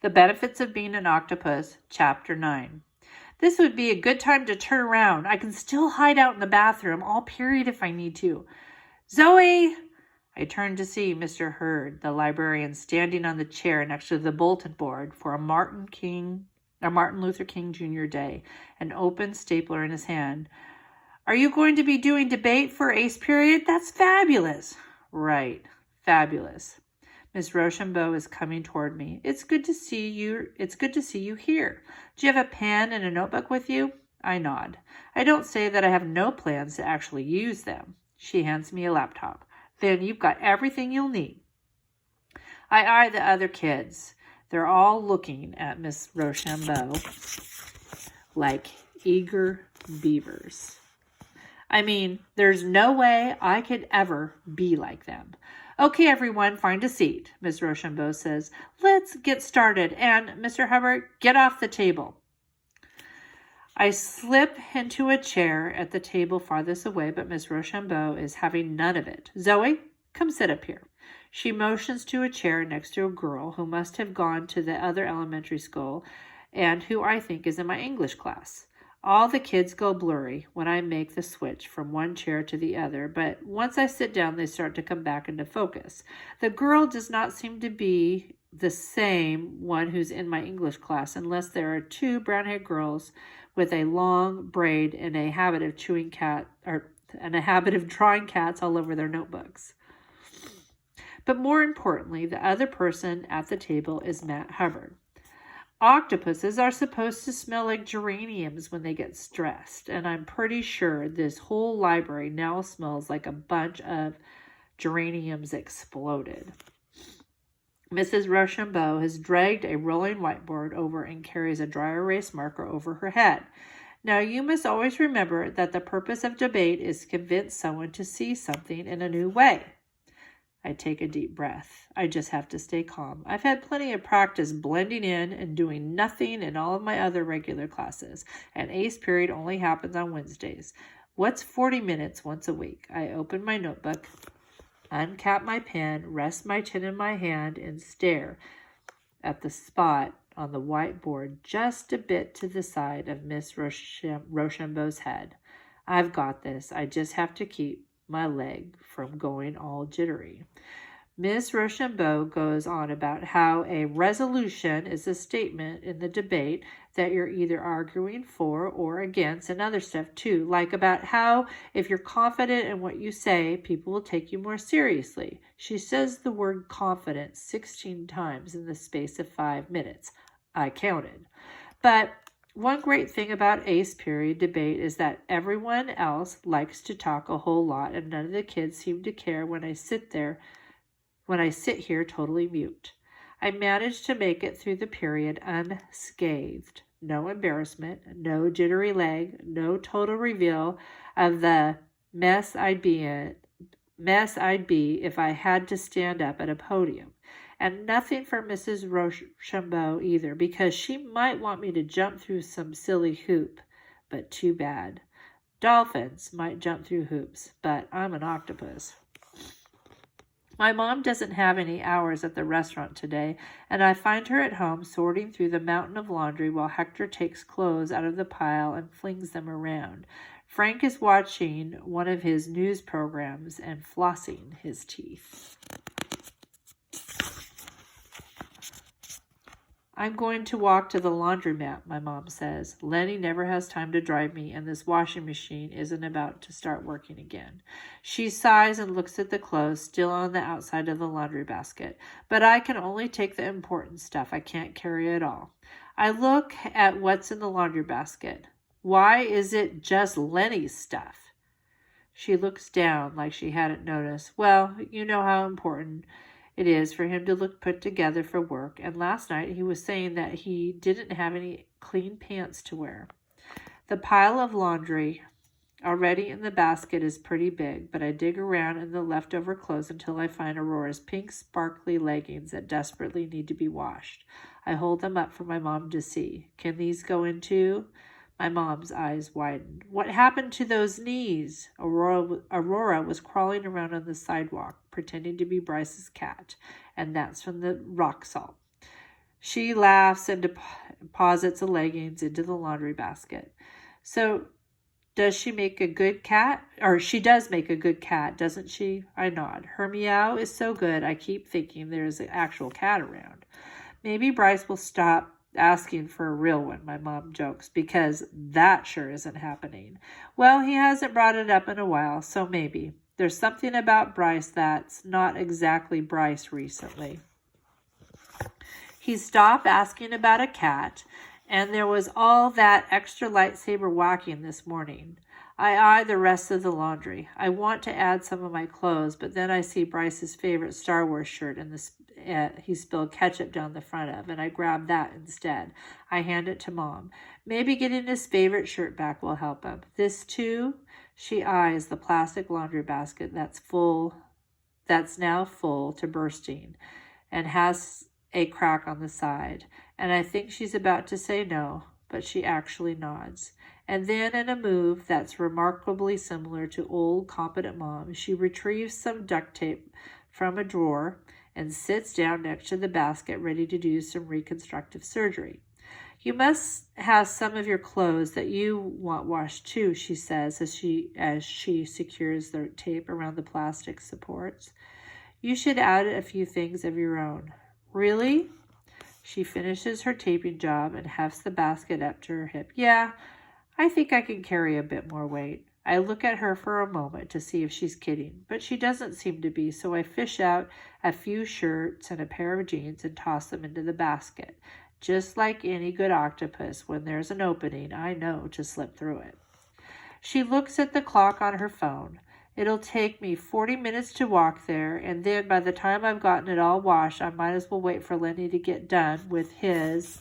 The Benefits of Being an Octopus, Chapter 9. This would be a good time to turn around. I can still hide out in the bathroom all period if I need to. Zoe! I turned to see Mr. Hurd, the librarian, standing on the chair next to the bulletin board for a Martin Luther King Jr. Day, an open stapler in his hand. Are you going to be doing debate for ACE period? That's fabulous. Right, fabulous. Miss Rochambeau is coming toward me. It's good to see you here. Do you have a pen and a notebook with you? I nod. I don't say that I have no plans to actually use them. She hands me a laptop. Then you've got everything you'll need. I eye the other kids. They're all looking at Miss Rochambeau like eager beavers. I mean, there's no way I could ever be like them. Okay, everyone, find a seat, Miss Rochambeau says. Let's get started. And, Mr. Hubbard, get off the table. I slip into a chair at the table farthest away, but Miss Rochambeau is having none of it. Zoe, come sit up here. She motions to a chair next to a girl who must have gone to the other elementary school and who I think is in my English class. All the kids go blurry when I make the switch from one chair to the other, but once I sit down, they start to come back into focus. The girl does not seem to be the same one who's in my English class, unless there are two brown-haired girls with a long braid and a habit of drawing cats all over their notebooks. But more importantly, the other person at the table is Matt Hubbard. Octopuses are supposed to smell like geraniums when they get stressed, and I'm pretty sure this whole library now smells like a bunch of geraniums exploded. Mrs. Rochambeau has dragged a rolling whiteboard over and carries a dry erase marker over her head. Now, you must always remember that the purpose of debate is to convince someone to see something in a new way. I take a deep breath. I just have to stay calm. I've had plenty of practice blending in and doing nothing in all of my other regular classes, and ACE period only happens on Wednesdays. What's 40 minutes once a week? I open my notebook, uncap my pen, rest my chin in my hand, and stare at the spot on the whiteboard just a bit to the side of Miss Rochambeau's head. I've got this. I just have to keep my leg from going all jittery. Miss Rochambeau goes on about how a resolution is a statement in the debate that you're either arguing for or against, and other stuff too, like about how if you're confident in what you say, people will take you more seriously. She says the word confident 16 times in the space of 5 minutes. I counted. But one great thing about ACE period debate is that everyone else likes to talk a whole lot, and none of the kids seem to care when I sit here totally mute. I managed to make it through the period unscathed. No embarrassment, no jittery leg, no total reveal of the mess I'd be if I had to stand up at a podium. And nothing for Mrs. Rochambeau either, because she might want me to jump through some silly hoop, but too bad. Dolphins might jump through hoops, but I'm an octopus. My mom doesn't have any hours at the restaurant today, and I find her at home sorting through the mountain of laundry while Hector takes clothes out of the pile and flings them around. Frank is watching one of his news programs and flossing his teeth. I'm going to walk to the laundromat, my mom says. Lenny never has time to drive me, and this washing machine isn't about to start working again. She sighs and looks at the clothes still on the outside of the laundry basket. But I can only take the important stuff. I can't carry it all. I look at what's in the laundry basket. Why is it just Lenny's stuff? She looks down like she hadn't noticed. Well, you know how important it is for him to look put together for work, and last night he was saying that he didn't have any clean pants to wear. The pile of laundry already in the basket is pretty big, but I dig around in the leftover clothes until I find Aurora's pink sparkly leggings that desperately need to be washed. I hold them up for my mom to see. Can these go in too? My mom's eyes widened. What happened to those knees? Aurora was crawling around on the sidewalk, pretending to be Bryce's cat, and that's from the rock salt. She laughs and deposits the leggings into the laundry basket. So, does she make a good cat? Or she does make a good cat, doesn't she? I nod. Her meow is so good, I keep thinking there's an actual cat around. Maybe Bryce will stop asking for a real one, my mom jokes, because that sure isn't happening. Well, he hasn't brought it up in a while, so maybe. There's something about Bryce that's not exactly Bryce recently. He stopped asking about a cat, and there was all that extra lightsaber whacking this morning. I eye the rest of the laundry. I want to add some of my clothes, but then I see Bryce's favorite Star Wars shirt and he spilled ketchup down the front of, and I grab that instead. I hand it to Mom. Maybe getting his favorite shirt back will help him. This too? She eyes the plastic laundry basket that's now full to bursting, and has a crack on the side, and I think she's about to say no, but she actually nods. And then, in a move that's remarkably similar to old, competent Mom, she retrieves some duct tape from a drawer and sits down next to the basket, ready to do some reconstructive surgery. You must have some of your clothes that you want washed too, she says as she secures the tape around the plastic supports. You should add a few things of your own. Really? She finishes her taping job and hefts the basket up to her hip. Yeah, I think I can carry a bit more weight. I look at her for a moment to see if she's kidding, but she doesn't seem to be, so I fish out a few shirts and a pair of jeans and toss them into the basket. Just like any good octopus, when there's an opening, I know to slip through it. She looks at the clock on her phone. It'll take me 40 minutes to walk there, and then by the time I've gotten it all washed, I might as well wait for Lenny to get done with his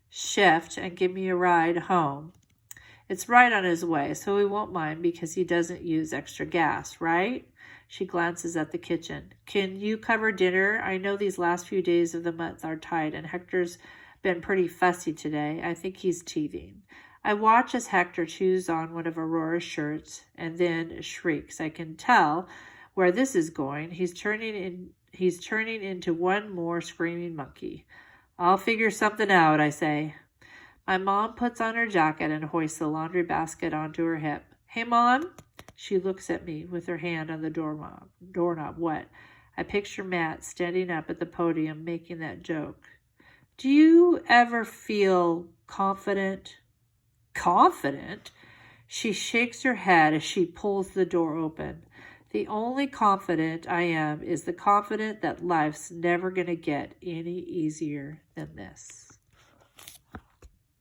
shift and give me a ride home. It's right on his way, so he won't mind because he doesn't use extra gas, right? She glances at the kitchen. Can you cover dinner? I know these last few days of the month are tight, and Hector's been pretty fussy today. I think he's teething. I watch as Hector chews on one of Aurora's shirts and then shrieks. I can tell where this is going. He's turning into one more screaming monkey. I'll figure something out, I say. My mom puts on her jacket and hoists the laundry basket onto her hip. Hey, Mom? She looks at me with her hand on the doorknob. What? I picture Matt standing up at the podium making that joke. Do you ever feel confident? Confident? She shakes her head as she pulls the door open. The only confident I am is the confident that life's never going to get any easier than this.